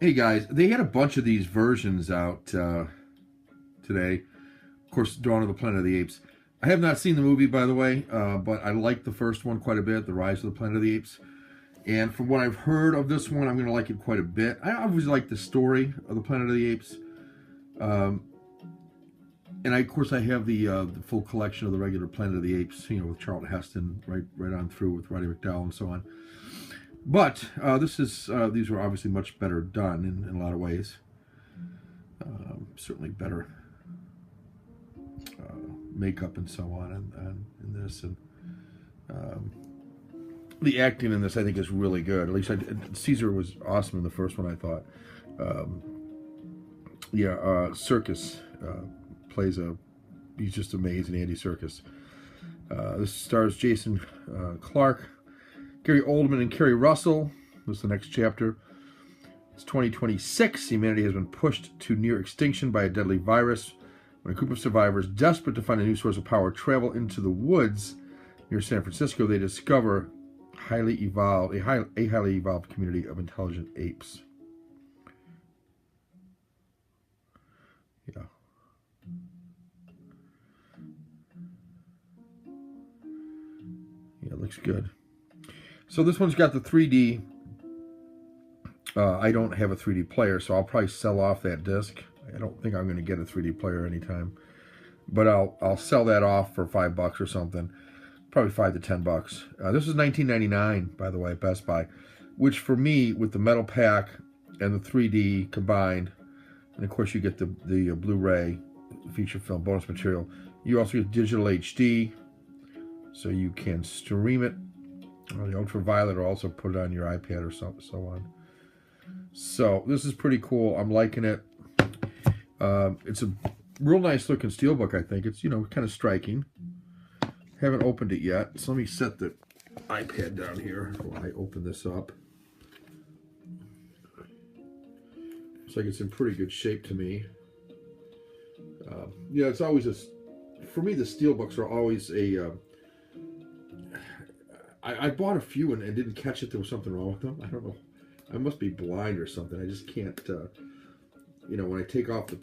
Hey guys, they had a bunch of these versions out today. Of course, Dawn of the Planet of the Apes. I have not seen the movie, by the way, but I like the first one quite a bit, The Rise of the Planet of the Apes. And from what I've heard of this one, I'm going to like it quite a bit. I always like the story of the Planet of the Apes. And of course, I have the full collection of the regular Planet of the Apes, you know, with Charlton Heston, right on through with Roddy McDowall and so on. But these are obviously much better done in a lot of ways. Certainly better makeup and so on in this, and the acting in this I think is really good. At least Caesar was awesome in the first one, I thought. Serkis plays he's just amazing, Andy Serkis. This stars Jason Clarke, Gary Oldman, and Kerry Russell. This is the next chapter. It's 2026. Humanity has been pushed to near extinction by a deadly virus. When a group of survivors, desperate to find a new source of power, travel into the woods near San Francisco, they discover a highly evolved community of intelligent apes. Yeah. Yeah, it looks good. So this one's got the 3D. I don't have a 3D player, so I'll probably sell off that disc. I don't think I'm going to get a 3D player anytime, but I'll sell that off for $5 or something, probably $5 to $10. This is $19.99, by the way, at Best Buy, which for me, with the metal pack and the 3D combined, and of course you get the Blu-ray feature film bonus material. You also get digital HD, so you can stream it. The ultraviolet, or also put it on your iPad or so on. So this is pretty cool. I'm liking it. It's a real nice looking steelbook, I think. It's, you know, kind of striking. Haven't opened it yet, so let me set the iPad down here while I open this up. Looks like it's in pretty good shape to me. Yeah, it's always for me, the steelbooks are always I bought a few and didn't catch it. There was something wrong with them. I don't know. I must be blind or something. I just can't, you know, when I take off the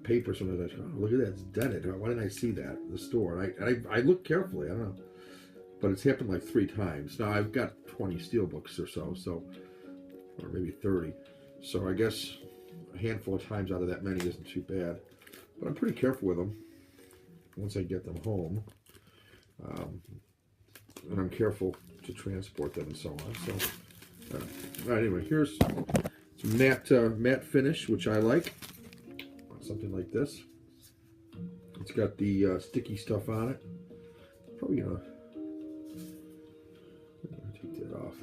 paper, sometimes I go, oh, look at that, it's dented. Why didn't I see that at the store? And I look carefully, I don't know. But it's happened like 3 times. Now, I've got 20 steelbooks or so, or maybe 30. So I guess a handful of times out of that many isn't too bad. But I'm pretty careful with them once I get them home. And I'm careful to transport them and so on. So, all right, anyway, here's some matte finish, which I like. Something like this. It's got the sticky stuff on it. Probably gonna take that off.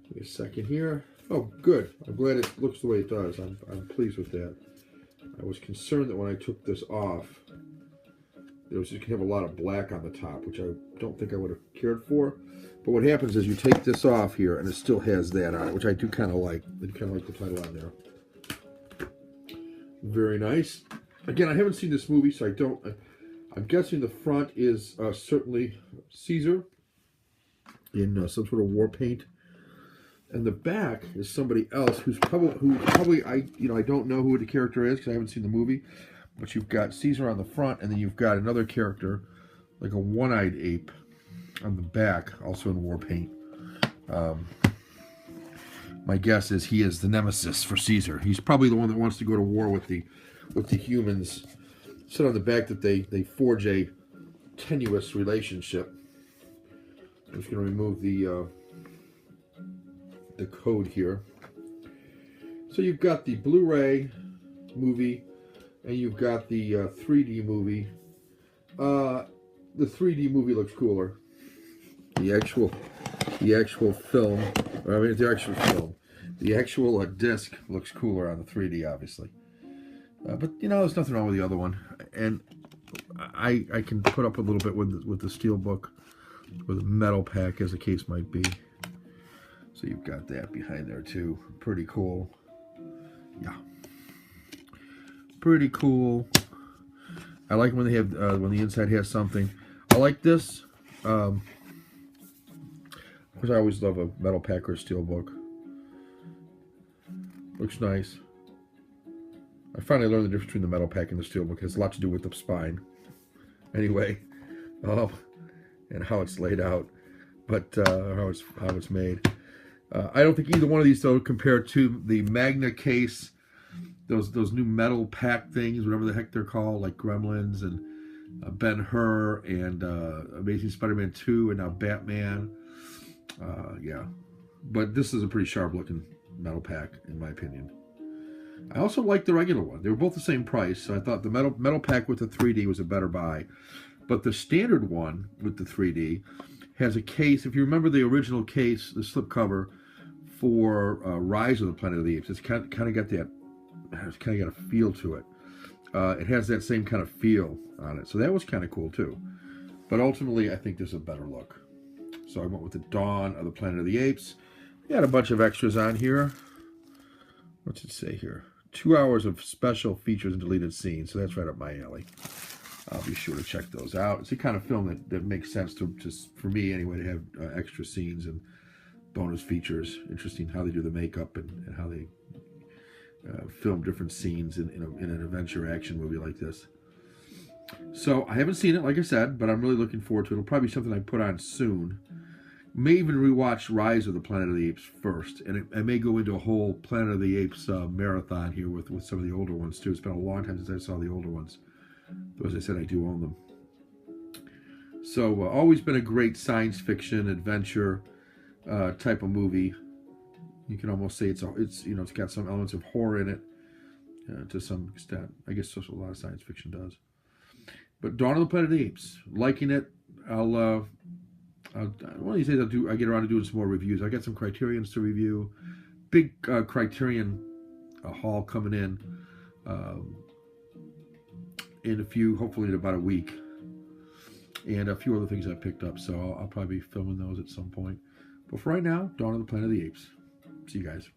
Give me a second here. Oh, good. I'm glad it looks the way it does. I'm pleased with that. I was concerned that when I took this off, it was just going to have a lot of black on the top, which I don't think I would have cared for. But what happens is you take this off here, and it still has that on it, which I do kind of like. I kind of like the title on there. Very nice. Again, I haven't seen this movie, so I don't. I'm guessing the front is certainly Caesar in some sort of war paint, and the back is somebody else who probably I don't know who the character is because I haven't seen the movie. But you've got Caesar on the front, and then you've got another character, like a one-eyed ape, on the back, also in war paint. My guess is he is the nemesis for Caesar. He's probably the one that wants to go to war with the humans. Said on the back that they forge a tenuous relationship. I'm just going to remove the code here. So you've got the Blu-ray movie. And you've got the 3D movie. The 3D movie looks cooler. The actual film. I mean, the actual film. The actual disc looks cooler on the 3D, obviously. But you know, there's nothing wrong with the other one. And I can put up a little bit with the steelbook, with a metal pack, as the case might be. So you've got that behind there too. Pretty cool. Yeah. Pretty cool. I like when they have when the inside has something. I like this. Of course, I always love a metal pack or a steel book. Looks nice. I finally learned the difference between the metal pack and the steel book. It has a lot to do with the spine. Anyway, and how it's laid out, but how it's made. I don't think either one of these, though, compared to the Magna case, those new metal pack things, whatever the heck they're called, like Gremlins and Ben-Hur and Amazing Spider-Man 2 and now Batman. Yeah, but this is a pretty sharp-looking metal pack, in my opinion. I also like the regular one. They were both the same price, so I thought the metal pack with the 3D was a better buy. But the standard one with the 3D has a case. If you remember the original case, the slipcover for Rise of the Planet of the Apes, it's kind of got that. It's kind of got a feel to it. It has that same kind of feel on it, so that was kind of cool too. But ultimately, I think there's a better look. So I went with the Dawn of the Planet of the Apes. We had a bunch of extras on here. What's it say here? 2 hours of special features and deleted scenes. So that's right up my alley. I'll be sure to check those out. It's the kind of film that makes sense to for me anyway, to have extra scenes and bonus features. Interesting how they do the makeup and how they film different scenes in an adventure action movie like this. So I haven't seen it, like I said, but I'm really looking forward to it. It'll probably be something I put on soon. May even rewatch Rise of the Planet of the Apes first, and I may go into a whole Planet of the Apes marathon here with some of the older ones too. It's been a long time since I saw the older ones. Though, as I said, I do own them. So always been a great science fiction adventure type of movie. You can almost say it's got some elements of horror in it to some extent. I guess that's what a lot of science fiction does. But Dawn of the Planet of the Apes, liking it. One of these days I get around to doing some more reviews. I got some Criterions to review. Big Criterion haul coming in a few, hopefully in about a week, and a few other things I picked up. So I'll probably be filming those at some point. But for right now, Dawn of the Planet of the Apes. See you guys.